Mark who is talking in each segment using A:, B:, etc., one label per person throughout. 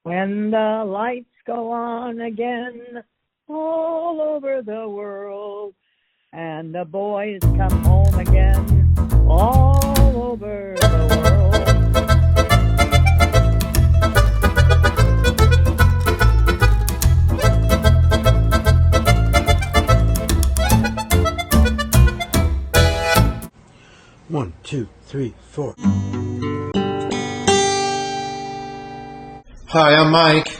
A: When the lights go on again all over the world, and the boys come home again all over the world.
B: 1, 2, 3, 4. Hi, I'm Mike.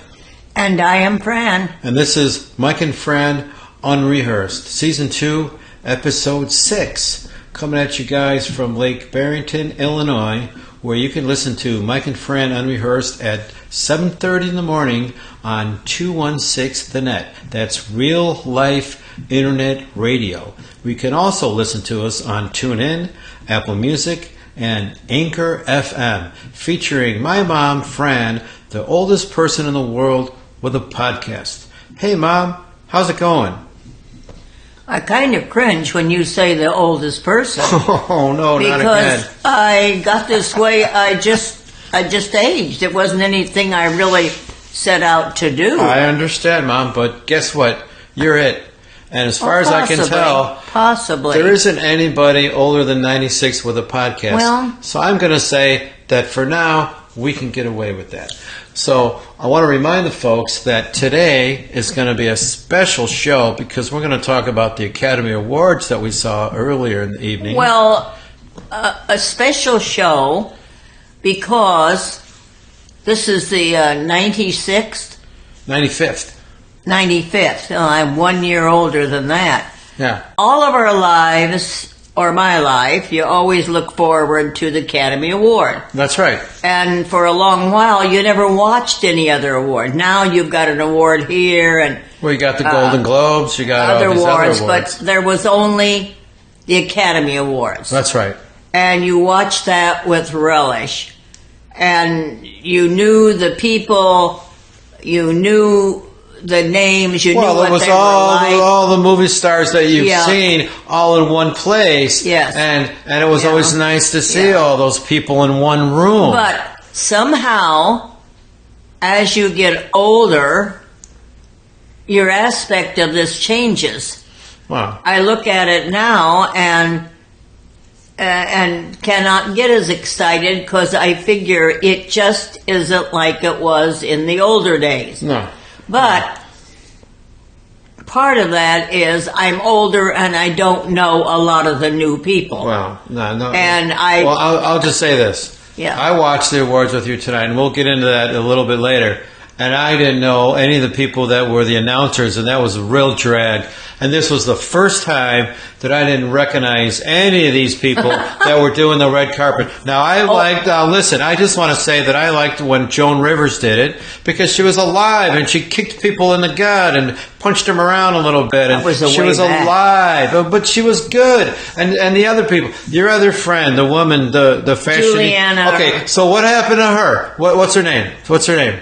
C: And I am Fran.
B: And this is Mike and Fran Unrehearsed, Season 2, Episode 6. Coming at you guys from Lake Barrington, Illinois, where you can listen to Mike and Fran Unrehearsed at 7:30 in the morning on 216 The Net. That's real life internet radio. We can also listen to us on TuneIn, Apple Music, and Anchor FM, featuring my mom, Fran, the oldest person in the world with a podcast. Hey, Mom, how's it going?
C: I kind of cringe when you say the oldest person.
B: Oh, no, not again.
C: Because I got this way, I just aged. It wasn't anything I really set out to do.
B: I understand, Mom, but guess what? You're it. And as far as I can tell,
C: possibly
B: there isn't anybody older than 96 with a podcast.
C: Well,
B: so I'm going to say that for now, we can get away with that. So I want to remind the folks that today is going to be a special show because we're going to talk about the Academy Awards that we saw earlier in the evening.
C: Well, a special show because this is the 95th. 95th. Oh, I'm 1 year older than that.
B: Yeah.
C: All of our lives, or my life, you always look forward to the Academy Award.
B: That's right.
C: And for a long while, you never watched any other award. Now you've got an award here and...
B: Well, you got the Golden Globes, you got
C: other
B: all these
C: awards,
B: other awards.
C: but there was only the Academy Awards.
B: That's right.
C: And you watched that with relish. And you knew the people, you knew the names, you knew what
B: it was
C: they were like.
B: all the movie stars that you've seen all in one place.
C: Yes.
B: And it was always nice to see all those people in one room.
C: But somehow, as you get older, your aspect of this changes.
B: Wow.
C: I look at it now and cannot get as excited because I figure it just isn't like it was in the older days.
B: No.
C: But part of that is I'm older and I don't know a lot of the new people.
B: Well, no.
C: And
B: I'll just say this.
C: Yeah.
B: I watched the awards with you tonight, and we'll get into that a little bit later. And I didn't know any of the people that were the announcers, and that was a real drag. And this was the first time that I didn't recognize any of these people that were doing the red carpet. Now, listen, I just want to say that I liked when Joan Rivers did it because she was alive and she kicked people in the gut and punched them around a little bit. And she was alive, but she was good. And the other people, your other friend, the woman, the fashion.
C: Juliana.
B: Okay, so what happened to her? What's her name?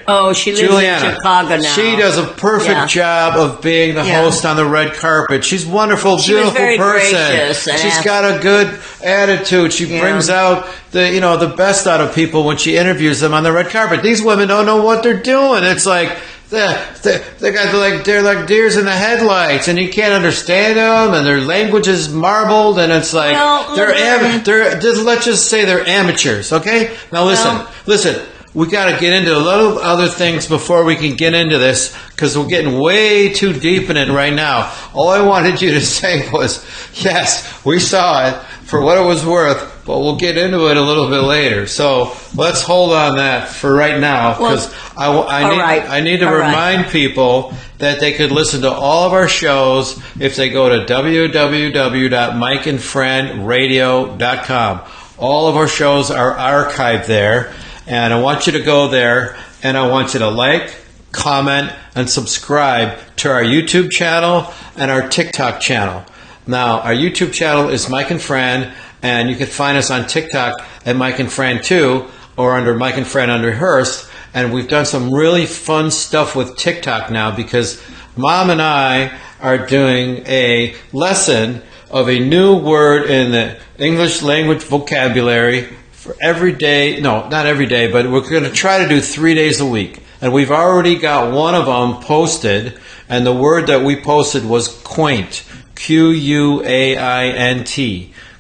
C: Oh, she lives in Chicago now.
B: She does a perfect job of being the host on the red carpet. She's wonderful, beautiful person. She's got a good attitude. She brings out the best out of people when she interviews them on the red carpet. These women don't know what they're doing. It's like they're like deers in the headlights, and you can't understand them, and their language is marbled, and it's like let's just say they're amateurs. Okay, now listen. We got to get into a lot of other things before we can get into this because we're getting way too deep in it right now. All I wanted you to say was, yes, we saw it for what it was worth, but we'll get into it a little bit later. So let's hold on that for right now because I need to remind people that they could listen to all of our shows if they go to www.mikeandfranradio.com. All of our shows are archived there. And I want you to go there, and I want you to like, comment, and subscribe to our YouTube channel and our TikTok channel. Now, our YouTube channel is Mike and Fran, and you can find us on TikTok at Mike and Fran 2 or under Mike and Fran Unrehearsed. And we've done some really fun stuff with TikTok now because Mom and I are doing a lesson of a new word in the English language vocabulary for every day. No, not every day, but we're going to try to do 3 days a week. And we've already got one of them posted, and the word that we posted was quaint. Quaint.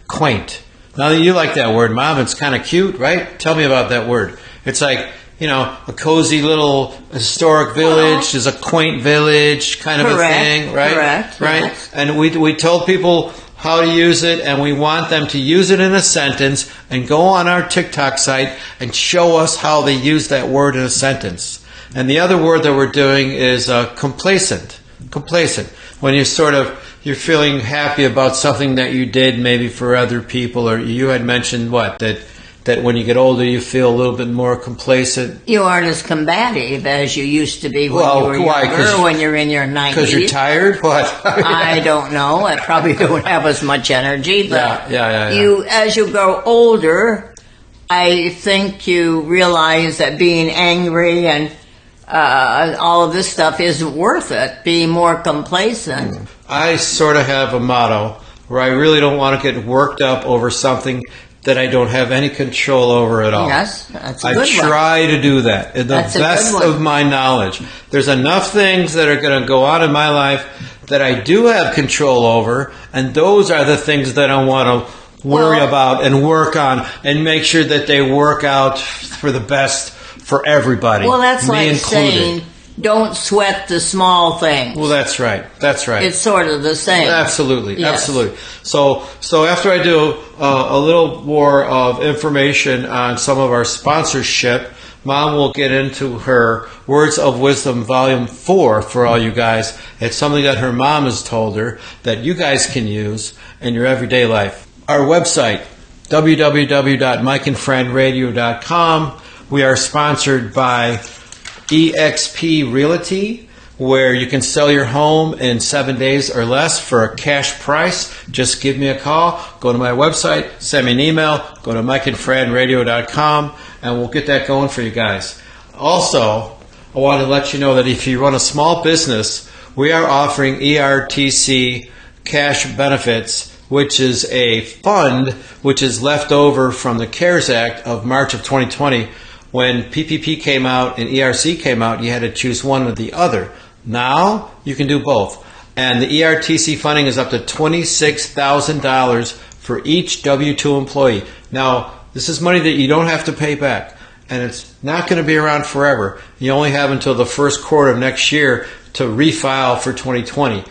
B: Quaint. Now, you like that word, Mom. It's kind of cute, right? Tell me about that word. It's like, a cozy little historic village is a quaint village kind of a thing, right?
C: Correct.
B: Right?
C: Yes.
B: And we told people how to use it, and we want them to use it in a sentence and go on our TikTok site and show us how they use that word in a sentence. And the other word that we're doing is complacent. Complacent. When you're feeling happy about something that you did maybe for other people, or you had mentioned that when you get older you feel a little bit more complacent.
C: You aren't as combative as you used to be when you were
B: why?
C: younger, when you're in your 90s.
B: Because you're tired? What?
C: I don't know. I probably don't have as much energy. But
B: yeah.
C: as you grow older, I think you realize that being angry and all of this stuff isn't worth it. Be more complacent.
B: I sort of have a motto where I really don't want to get worked up over something that I don't have any control over at all.
C: Yes, that's a good one.
B: I try to do that in the best of my knowledge. There's enough things that are going to go on in my life that I do have control over, and those are the things that I want to worry about and work on and make sure that they work out for the best for everybody.
C: Well, that's
B: me
C: like
B: included.
C: saying, don't sweat the small things.
B: Well, that's right. That's right.
C: It's sort of the same.
B: Absolutely,
C: Yes.
B: absolutely. So after I do a little more of information on some of our sponsorship, Mom will get into her Words of Wisdom Volume 4 for all you guys. It's something that her mom has told her that you guys can use in your everyday life. Our website, www.mikeandfriendradio.com. We are sponsored by EXP Realty, where you can sell your home in 7 days or less for a cash price. Just give me a call, go to my website, send me an email, go to mikeandfriendradio.com, and we'll get that going for you guys. Also, I want to let you know that if you run a small business, we are offering ERTC cash benefits, which is a fund which is left over from the CARES Act of March of 2020. When PPP came out and ERC came out, you had to choose one or the other. Now, you can do both. And the ERTC funding is up to $26,000 for each W-2 employee. Now, this is money that you don't have to pay back. And it's not going to be around forever. You only have until the first quarter of next year to refile for 2020.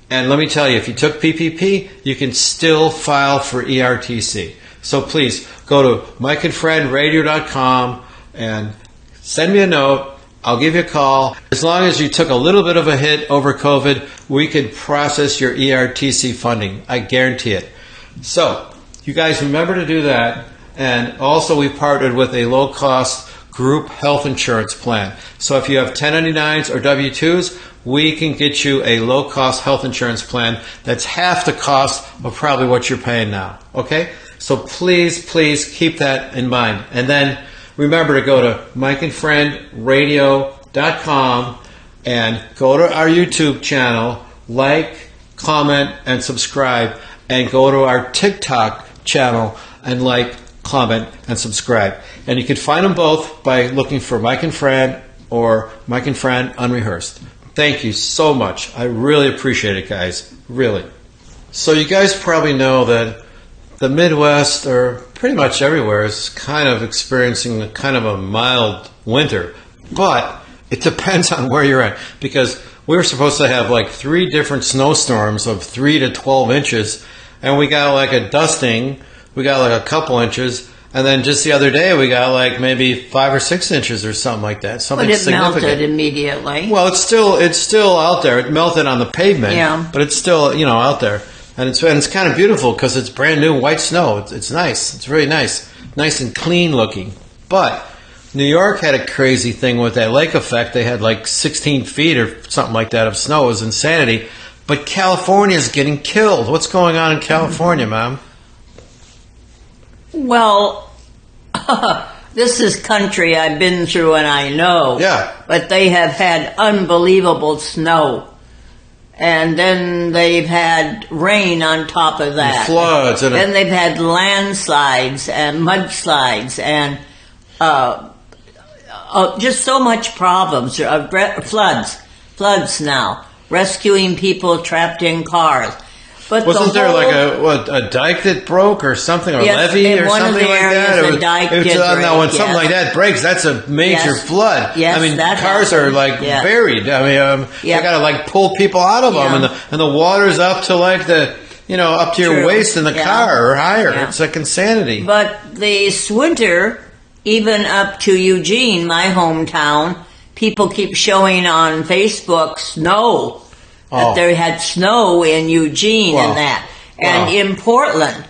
B: And let me tell you, if you took PPP, you can still file for ERTC. So please, go to mikeandfriendradio.com and send me a note. I'll give you a call. As long as you took a little bit of a hit over COVID, we could process your ERTC funding. I guarantee it. So, you guys remember to do that. And also, we partnered with a low-cost group health insurance plan. So if you have 1099s or W-2s, we can get you a low-cost health insurance plan that's half the cost of probably what you're paying now. Okay? So please keep that in mind. And then remember to go to mikeandfriendradio.com and go to our YouTube channel, like, comment, and subscribe, and go to our TikTok channel and like, comment, and subscribe. And you can find them both by looking for Mike and Fran or Mike and Fran Unrehearsed. Thank you so much. I really appreciate it, guys. Really. So you guys probably know that the Midwest, or pretty much everywhere, is kind of experiencing kind of a mild winter. But it depends on where you're at. Because we were supposed to have like 3 different snowstorms of 3 to 12 inches. And we got like a dusting. We got like a couple inches. And then just the other day, we got like maybe 5 or 6 inches or something like that. Something
C: but it
B: significant.
C: melted immediately.
B: Well, it's still out there. It melted on the pavement.
C: Yeah.
B: But it's still, out there. And it's kind of beautiful because it's brand new white snow. It's nice. It's really nice. Nice and clean looking. But New York had a crazy thing with that lake effect. They had like 16 feet or something like that of snow. It was insanity. But California is getting killed. What's going on in California, Mom?
C: Well, this is country I've been through and I know.
B: Yeah.
C: But they have had unbelievable snow. And then they've had rain on top of that.
B: And floods. And
C: then they've had landslides and mudslides and just so much problems. Floods now, rescuing people trapped in cars. But
B: wasn't there like a dike that broke or something, or levee or something like that?
C: A dike did break.
B: Now, when something like that breaks, that's a major flood.
C: Yes,
B: I mean, cars are like buried. I mean, they got to like pull people out of them, and the water's up to like up to your waist in the car or higher. Yeah. It's like insanity.
C: But this winter, even up to Eugene, my hometown, people keep showing on Facebook snow. That they had snow in Eugene and that. And in Portland,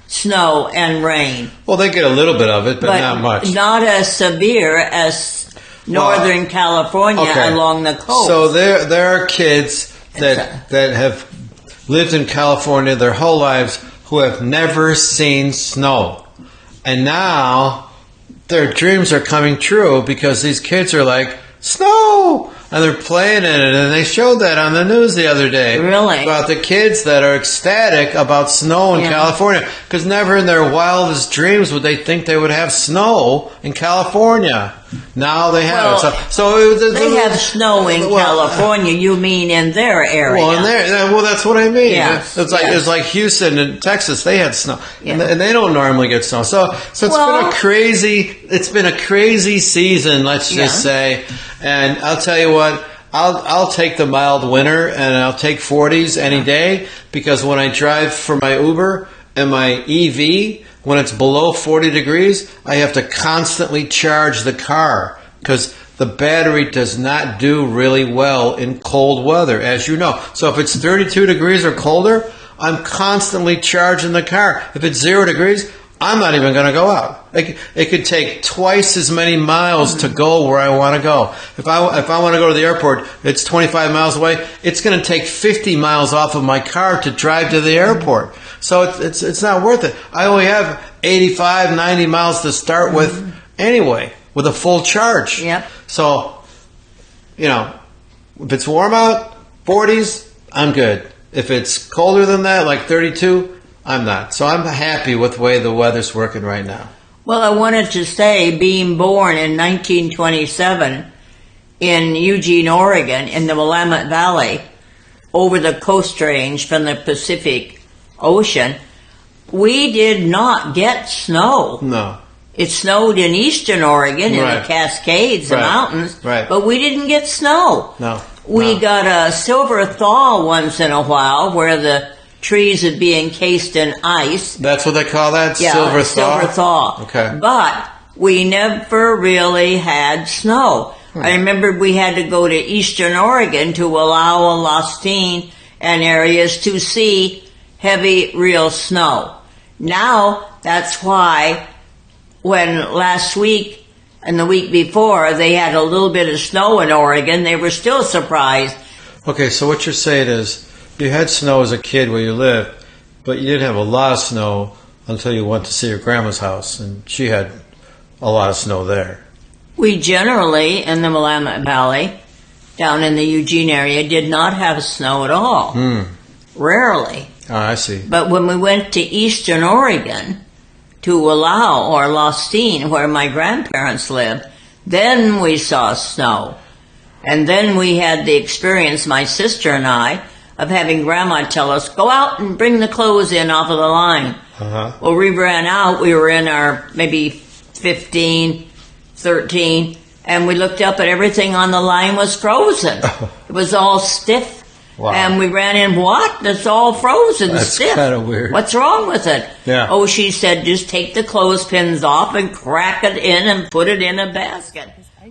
C: snow and rain.
B: Well, they get a little bit of it, but not much.
C: Not as severe as Northern California along the coast.
B: So there are kids that have lived in California their whole lives who have never seen snow. And now their dreams are coming true because these kids are like, snow! And they're playing in it, and they showed that on the news the other day.
C: Really?
B: About the kids that are ecstatic about snow in California. Because never in their wildest dreams would they think they would have snow in California. Now they have it. So
C: they have snow in California. You mean in their area?
B: Well, that's what I mean.
C: Yes,
B: it's like Houston and Texas. They had snow, and they don't normally get snow. So it's been a crazy season. Let's just say. And I'll tell you what, I'll take the mild winter, and I'll take 40s any day, because when I drive for my Uber and my EV, when it's below 40 degrees, I have to constantly charge the car, because the battery does not do really well in cold weather, as you know. So if it's 32 degrees or colder, I'm constantly charging the car. If it's 0 degrees, I'm not even going to go out. It could take twice as many miles to go where I want to go. If I want to go to the airport, it's 25 miles away. It's going to take 50 miles off of my car to drive to the airport. So it's not worth it. I only have 85, 90 miles to start with anyway, with a full charge.
C: Yep.
B: So, if it's warm out, 40s, I'm good. If it's colder than that, like 32, I'm not. So I'm happy with the way the weather's working right now.
C: Well, I wanted to say, being born in 1927 in Eugene, Oregon, in the Willamette Valley, over the Coast Range from the Pacific Ocean, we did not get snow.
B: No.
C: It snowed in eastern Oregon, in the Cascades, the mountains, but we didn't get snow.
B: No.
C: We got a silver thaw once in a while, where the trees would be encased in ice.
B: That's what they call that?
C: Yeah,
B: silver thaw?
C: Silver thaw.
B: Okay.
C: But we never really had snow. I remember we had to go to eastern Oregon to allow Lostine and areas to see heavy, real snow. Now, that's why when last week and the week before they had a little bit of snow in Oregon, they were still surprised.
B: Okay, so what you're saying is, you had snow as a kid where you lived, but you didn't have a lot of snow until you went to see your grandma's house, and she had a lot of snow there.
C: We generally, in the Willamette Valley, down in the Eugene area, did not have snow at all. Rarely.
B: Oh, I see.
C: But when we went to eastern Oregon to Wallow or Lostine, where my grandparents lived, then we saw snow. And then we had the experience, my sister and I, of having Grandma tell us, go out and bring the clothes in off of the line. Well, we ran out. We were in our maybe 15, 13, and we looked up and everything on the line was frozen. It was all stiff. Wow. And we ran in, what? It's all frozen, stiff.
B: That's kind of weird.
C: What's wrong with it?
B: Yeah.
C: Oh, she said, just take the clothespins off and crack it in and put it in a basket.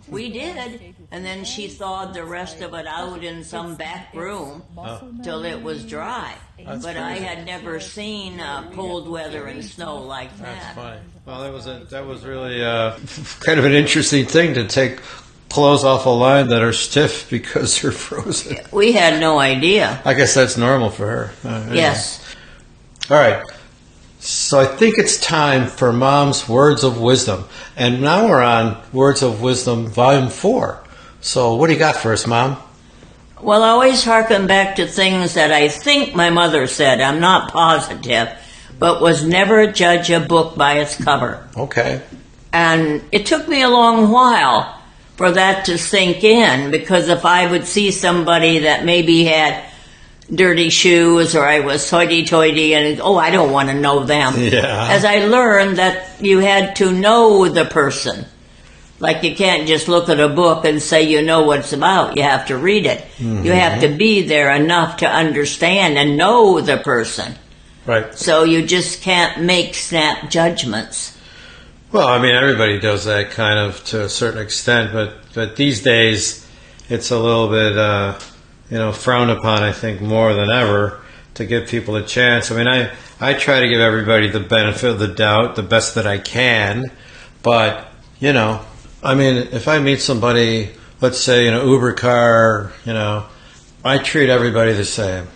C: We did. And then she thawed the rest of it out in some back room till it was dry.
B: That's
C: but
B: crazy.
C: I had never seen cold weather and snow like that.
B: That's funny. Well, that was really kind of an interesting thing to take clothes off a line that are stiff because they're frozen.
C: We had no idea.
B: I guess that's normal for her. Anyway.
C: Yes.
B: All right. So I think it's time for Mom's Words of Wisdom. And now we're on Words of Wisdom Volume 4. So what do you got for us, Mom?
C: Well, I always harken back to things that I think my mother said. I'm not positive, but was never judge a book by its cover.
B: Okay.
C: And it took me a long while for that to sink in, because if I would see somebody that maybe had dirty shoes or I was hoity-toity and, I don't want to know them.
B: Yeah.
C: As I learned that you had to know the person. Like you can't just look at a book and say you know what it's about. You have to read it. Mm-hmm. You have to be there enough to understand and know the person.
B: Right.
C: So you just can't make snap judgments.
B: Well, I mean, everybody does that kind of to a certain extent, but these days it's a little bit, frowned upon, I think, more than ever to give people a chance. I mean, I try to give everybody the benefit of the doubt, the best that I can, but, I mean, if I meet somebody, let's say in an Uber car, I treat everybody the same,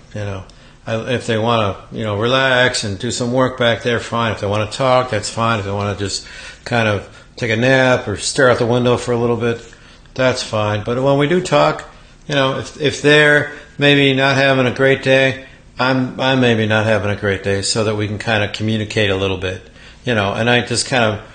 B: if they want to, relax and do some work back there, fine. If they want to talk, that's fine. If they want to just kind of take a nap or stare out the window for a little bit, that's fine. But when we do talk, if they're maybe not having a great day, I'm maybe not having a great day, so that we can kind of communicate a little bit, and I just kind of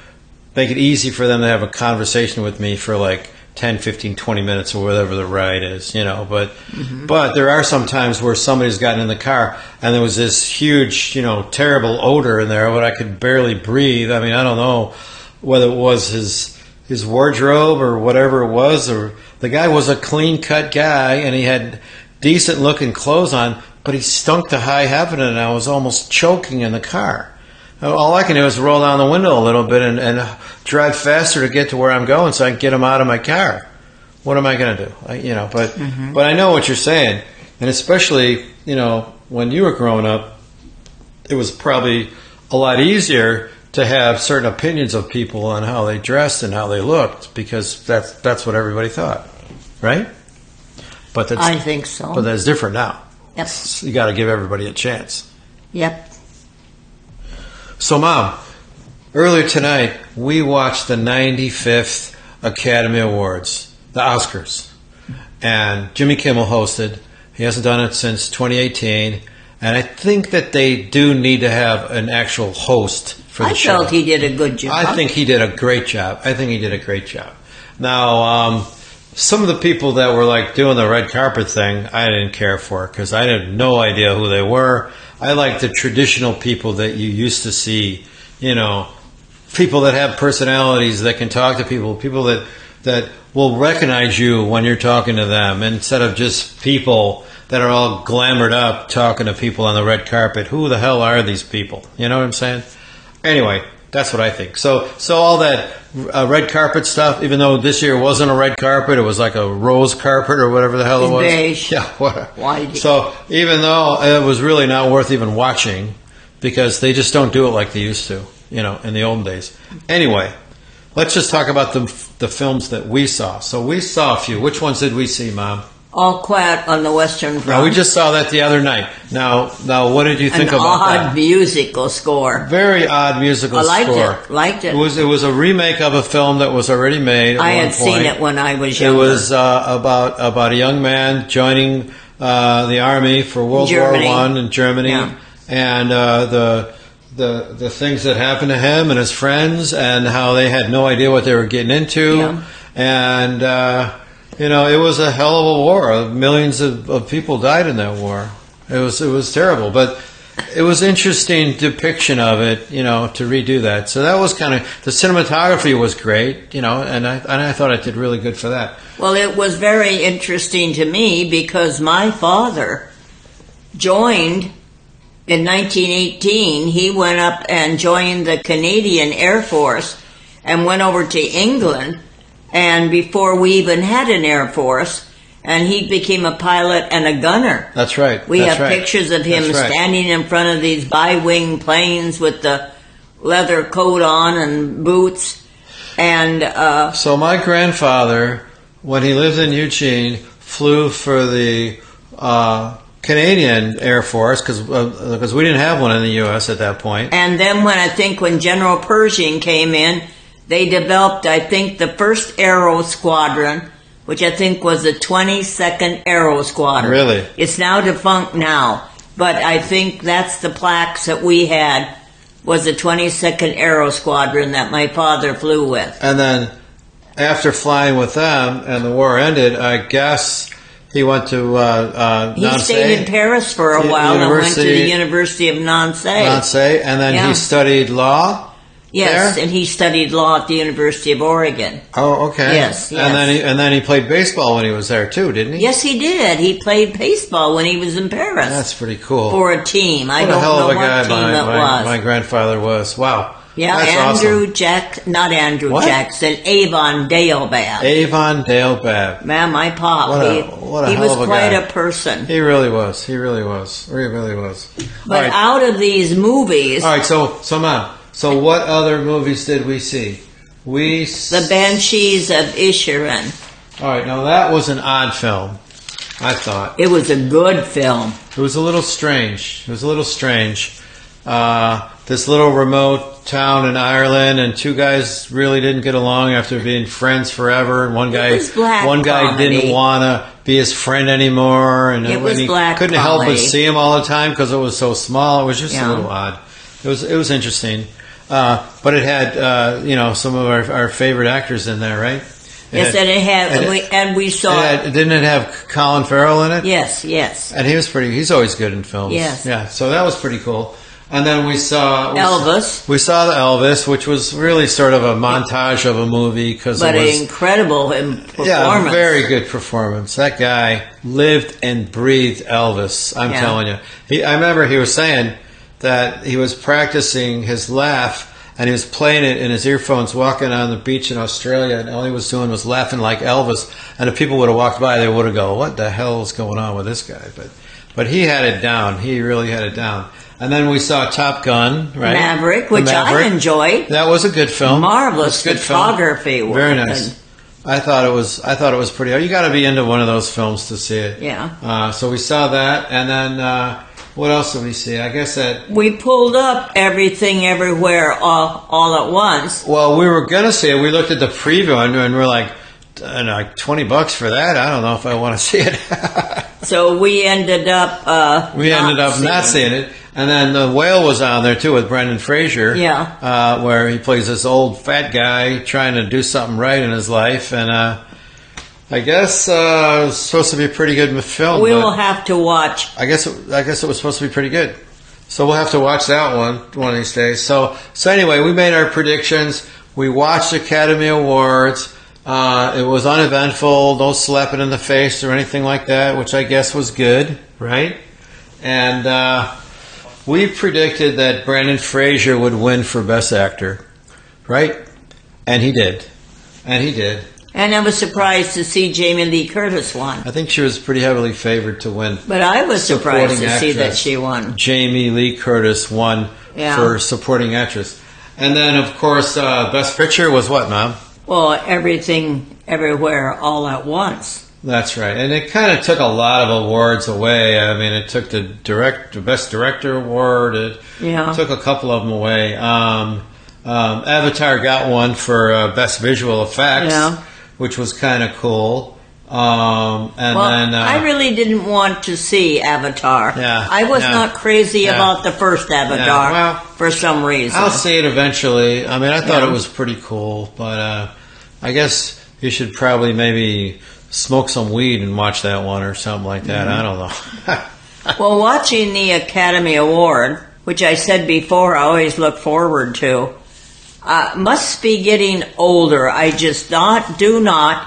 B: make it easy for them to have a conversation with me for like 10, 15, 20 minutes or whatever the ride is, but there are some times where somebody's gotten in the car and there was this huge, terrible odor in there where I could barely breathe. I mean, I don't know whether it was his wardrobe or whatever it was, or the guy was a clean-cut guy and he had decent-looking clothes on, but he stunk to high heaven and I was almost choking in the car. All I can do is roll down the window a little bit and drive faster to get to where I'm going so I can get him out of my car. What am I going to do? But I know what you're saying. And especially, when you were growing up, it was probably a lot easier to have certain opinions of people on how they dressed and how they looked, because that's what everybody thought, right? But
C: I think so.
B: But that's different now.
C: Yep.
B: So you got to give everybody a chance.
C: Yep.
B: So, Mom, earlier tonight, we watched the 95th Academy Awards, the Oscars. And Jimmy Kimmel hosted. He hasn't done it since 2018. And I think that they do need to have an actual host for the show.
C: I felt he did a good job.
B: I think he did a great job. Now, some of the people that were like doing the red carpet thing, I didn't care for, because I had no idea who they were. I like the traditional people that you used to see, people that have personalities, that can talk to people that will recognize you when you're talking to them, instead of just people that are all glamored up talking to people on the red carpet. Who the hell are these people? You know what I'm saying? Anyway, that's what I think. So all that red carpet stuff, even though this year wasn't a red carpet, it was like a rose carpet or whatever the hell it was.
C: Beige.
B: Yeah, whatever. So even though it was really not worth even watching, because they just don't do it like they used to, in the old days. Anyway, let's just talk about the films that we saw. So we saw a few. Which ones did we see, Mom?
C: All Quiet on the Western Front.
B: Now, we just saw that the other night. Now, what did you think about that?
C: An odd musical score.
B: Very odd musical score.
C: I liked it.
B: It was a remake of a film that was already made at
C: I
B: one
C: had
B: point.
C: seen it when I was younger.
B: It was about a young man joining the army for World War I in Germany, and the things that happened to him and his friends, and how they had no idea what they were getting into, and. It was a hell of a war. Millions of people died in that war. It was terrible, but it was interesting depiction of it, to redo that. So that was kind of, the cinematography was great, and I thought it did really good for that.
C: Well, it was very interesting to me because my father joined in 1918. He went up and joined the Canadian Air Force and went over to England. And before we even had an Air Force, and he became a pilot and a gunner.
B: That's right.
C: We have pictures of him standing in front of these bi-wing planes with the leather coat on and boots. And
B: so my grandfather, when he lived in Eugene, flew for the Canadian Air Force, because we didn't have one in the U.S. at that point.
C: And then when General Pershing came in, they developed, I think, the first Aero Squadron, which I think was the 22nd Aero Squadron.
B: Really?
C: It's now defunct now, but I think that's the plaques that we had, was the 22nd Aero Squadron that my father flew with.
B: And after flying with them and the war ended, I guess he went to
C: He
B: Nancy.
C: stayed in Paris for a while and went to the University of Nancy.
B: Nancy, and then he studied law.
C: Yes,
B: there?
C: and he studied law at the University of Oregon.
B: Oh, okay.
C: Yes.
B: And then he played baseball when he was there too, didn't he?
C: Yes, he did. He played baseball when he was in Paris.
B: That's pretty cool.
C: For a team. I
B: What
C: don't
B: a hell
C: know
B: of a
C: what
B: guy
C: team it was.
B: my grandfather was. Wow.
C: Yeah,
B: That's
C: Andrew
B: awesome.
C: Not Andrew
B: What?
C: Jackson, Avon Dale Babb.
B: Avon Dale Babb.
C: Man, my pop,
B: What a
C: he
B: hell
C: was
B: of a
C: quite
B: guy.
C: a person.
B: He really was. He really was. He really was.
C: But
B: All right.
C: out of these movies,
B: All right, so Mom, so what other movies did we see?
C: The Banshees of Inisherin.
B: All right, now that was an odd film, I thought.
C: It was a good film.
B: It was a little strange. This little remote town in Ireland, and two guys really didn't get along after being friends forever. And one guy didn't want to be his friend anymore, and
C: It was
B: he
C: black
B: couldn't help but
C: comedy.
B: see him all the time because it was so small. It was just a little odd. It was interesting, but it had some of our favorite actors in there, right?
C: Yes, and it had, we saw.
B: Didn't it have Colin Farrell in it?
C: Yes.
B: And he's always good in films.
C: Yes.
B: Yeah, so that was pretty cool. And then we saw
C: Elvis.
B: We saw the Elvis, which was really sort of a montage of a movie because it was
C: an incredible performance.
B: Yeah, very good performance. That guy lived and breathed Elvis. I'm telling you. I remember he was saying that he was practicing his laugh. And he was playing it in his earphones walking on the beach in Australia, and all he was doing was laughing like Elvis. And if people would have walked by, they would have go, "What the hell is going on with this guy?" But he had it down. He really had it down. And then we saw Top Gun, right?
C: Maverick, which I enjoyed.
B: That was a good film.
C: Marvelous
B: good
C: photography.
B: Film. Very nice. I thought it was pretty. You got to be into one of those films to see it.
C: Yeah.
B: So we saw that, and then. What else did we see? I guess that...
C: We pulled up Everything Everywhere all at once.
B: Well, we were going to see it. We looked at the preview and we're like, $20 for that? I don't know if I want to see it.
C: So we ended up
B: not seeing it. And then The Whale was on there, too, with Brendan Fraser.
C: Yeah.
B: Where he plays this old fat guy trying to do something right in his life. And... I guess it was supposed to be a pretty good film.
C: We will have to watch.
B: I guess it was supposed to be pretty good. So we'll have to watch that one of these days. So anyway, we made our predictions. We watched Academy Awards. It was uneventful, no slapping in the face or anything like that, which I guess was good, right? And we predicted that Brendan Fraser would win for Best Actor, right? And he did. And
C: I was surprised to see Jamie Lee Curtis won.
B: I think she was pretty heavily favored to win.
C: But I was surprised to see that she won.
B: Jamie Lee Curtis won for supporting actress. And then, of course, Best Picture was what, Mom?
C: Well, Everything Everywhere All at Once.
B: That's right. And it kind of took a lot of awards away. I mean, it took the Best Director award. It took a couple of them away. Avatar got one for Best Visual Effects.
C: Yeah.
B: Which was kind of cool. Then
C: I really didn't want to see Avatar.
B: Yeah,
C: I was not crazy about the first Avatar for some reason.
B: I'll see it eventually. I mean, I thought it was pretty cool, but I guess you should probably maybe smoke some weed and watch that one or something like that. I don't know.
C: Well, watching the Academy Award, which I said before I always look forward to, must be getting older. I just do not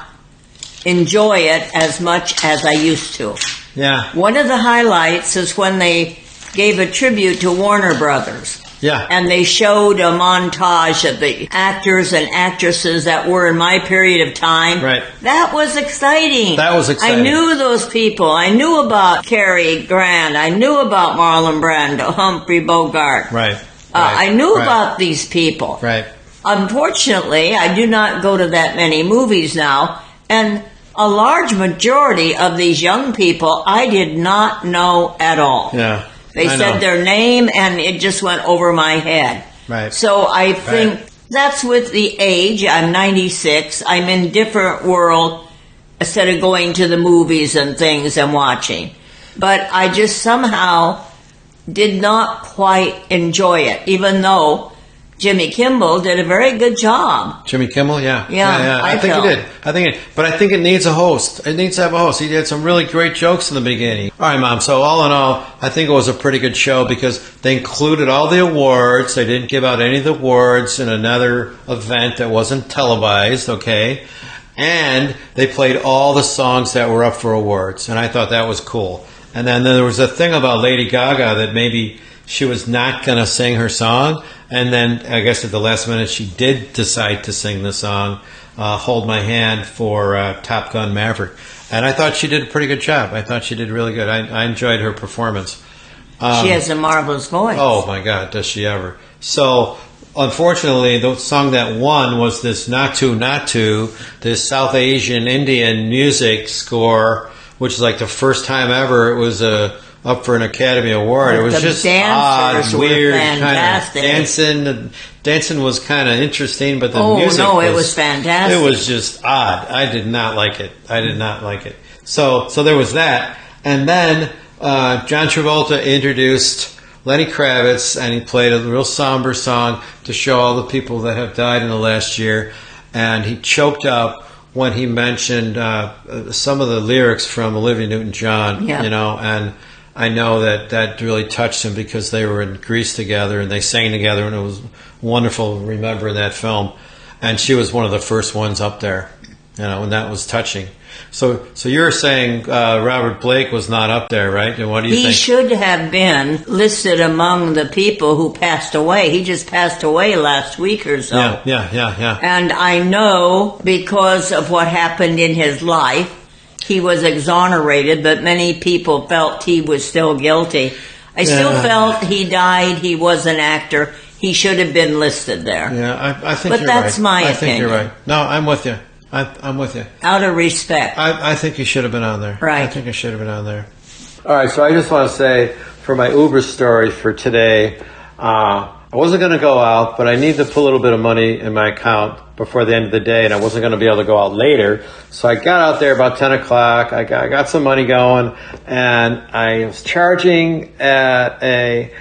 C: enjoy it as much as I used to.
B: Yeah.
C: One of the highlights is when they gave a tribute to Warner Brothers.
B: Yeah.
C: And they showed a montage of the actors and actresses that were in my period of time.
B: Right.
C: That was exciting. I knew those people. I knew about Cary Grant. I knew about Marlon Brando, Humphrey Bogart.
B: Right.
C: I knew about these people.
B: Right.
C: Unfortunately, I do not go to that many movies now, and a large majority of these young people I did not know at all.
B: Yeah.
C: They said their name, and it just went over my head.
B: Right.
C: So I think that's with the age. I'm 96. I'm in a different world instead of going to the movies and things and watching. But I just somehow did not quite enjoy it, even though Jimmy Kimmel did a very good job.
B: Jimmy Kimmel, yeah.
C: Yeah,
B: I think
C: felt.
B: he did. But I think it needs a host. It needs to have a host. He did some really great jokes in the beginning. All right, Mom. So all in all, I think it was a pretty good show because they included all the awards. They didn't give out any of the awards in another event that wasn't televised, okay? And they played all the songs that were up for awards, and I thought that was cool. And then there was a thing about Lady Gaga that maybe she was not going to sing her song, and then I guess at the last minute she did decide to sing the song, Hold My Hand for Top Gun Maverick. And I thought she did a pretty good job. I thought she did really good. I enjoyed her performance.
C: She has a marvelous voice.
B: Oh, my God, does she ever. So, unfortunately, the song that won was this Natu Natu, this South Asian Indian music score, which is like the first time ever it was up for an Academy Award. It was just odd, weird, kind of dancing was kind of interesting, but the music
C: it was fantastic.
B: It was just odd. I did not like it. So there was that. And then John Travolta introduced Lenny Kravitz, and he played a real somber song to show all the people that have died in the last year. And he choked up when he mentioned some of the lyrics from Olivia Newton-John, and I know that really touched him because they were in Greece together and they sang together, and it was wonderful remembering that film. And she was one of the first ones up there, and that was touching. So you're saying Robert Blake was not up there, right? And what do you think?
C: He should have been listed among the people who passed away. He just passed away last week or so.
B: Yeah.
C: And I know because of what happened in his life, he was exonerated, but many people felt he was still guilty. I still felt he died. He was an actor. He should have been listed there.
B: Yeah, I think
C: but
B: you're
C: that's
B: right.
C: my opinion.
B: I think you're right. No, I'm with you. I'm with you.
C: Out of respect.
B: I think he should have been on there.
C: Right.
B: I think he should have been on there. All right, so I just want to say, for my Uber story for today, I wasn't going to go out, but I need to put a little bit of money in my account before the end of the day, and I wasn't going to be able to go out later. So I got out there about 10 o'clock. I got some money going, and I was charging at a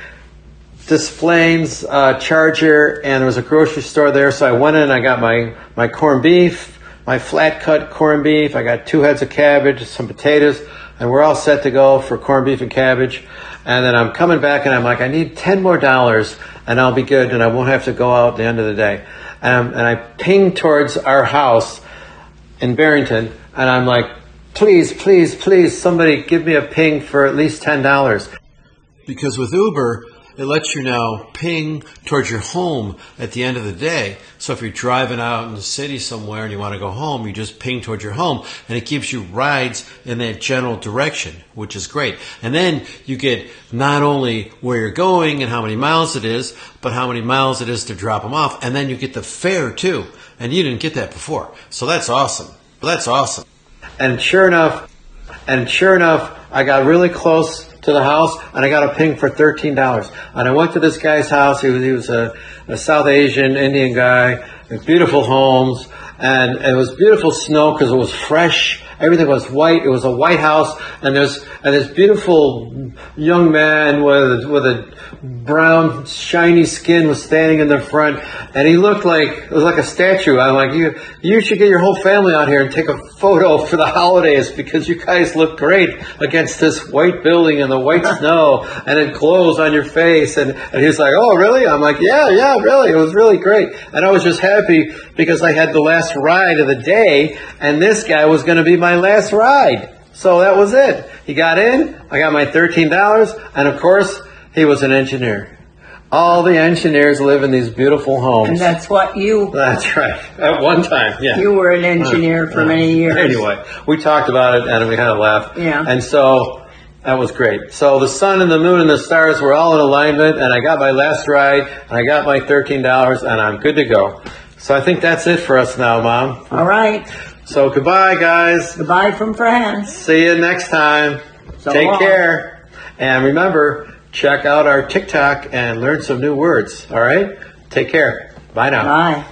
B: Des Plaines charger, and there was a grocery store there. So I went in, I got my corned beef, my flat cut corned beef. I got 2 heads of cabbage, some potatoes, and we're all set to go for corned beef and cabbage. And then I'm coming back, and I'm like, I need $10 more, and I'll be good, and I won't have to go out at the end of the day. And I ping towards our house in Barrington, and I'm like, please, somebody give me a ping for at least $10. Because with Uber, it lets you now ping towards your home at the end of the day. So if you're driving out in the city somewhere and you want to go home, you just ping towards your home, and it gives you rides in that general direction, which is great. And then you get not only where you're going and how many miles it is, but how many miles it is to drop them off. And then you get the fare too. And you didn't get that before. So that's awesome. And sure enough, I got really close to the house, and I got a ping for $13. And I went to this guy's house. He was a South Asian Indian guy with beautiful homes, and it was beautiful snow because it was fresh. Everything was white. It was a white house, and this beautiful young man with a brown shiny skin was standing in the front, and he looked like it was like a statue. I'm like, you should get your whole family out here and take a photo for the holidays because you guys look great against this white building and the white snow, and it glows on your face. And he's like, oh really? I'm like, yeah, really. It was really great. And I was just happy because I had the last ride of the day, and this guy was going to be my last ride. So that was it. He got in, I got my $13, and of course, he was an engineer. All the engineers live in these beautiful homes.
C: And that's what you...
B: That's right. At one time, yeah.
C: You were an engineer for many years.
B: Anyway, we talked about it, and we kind of laughed.
C: Yeah.
B: And so, that was great. So the sun and the moon and the stars were all in alignment, and I got my last ride, and I got my $13, and I'm good to go. So I think that's it for us now, Mom.
C: All right.
B: So goodbye, guys.
C: Goodbye from France.
B: See you next time.
C: So
B: Take
C: long.
B: care. And remember, check out our TikTok and learn some new words. All right? Take care. Bye now.
C: Bye.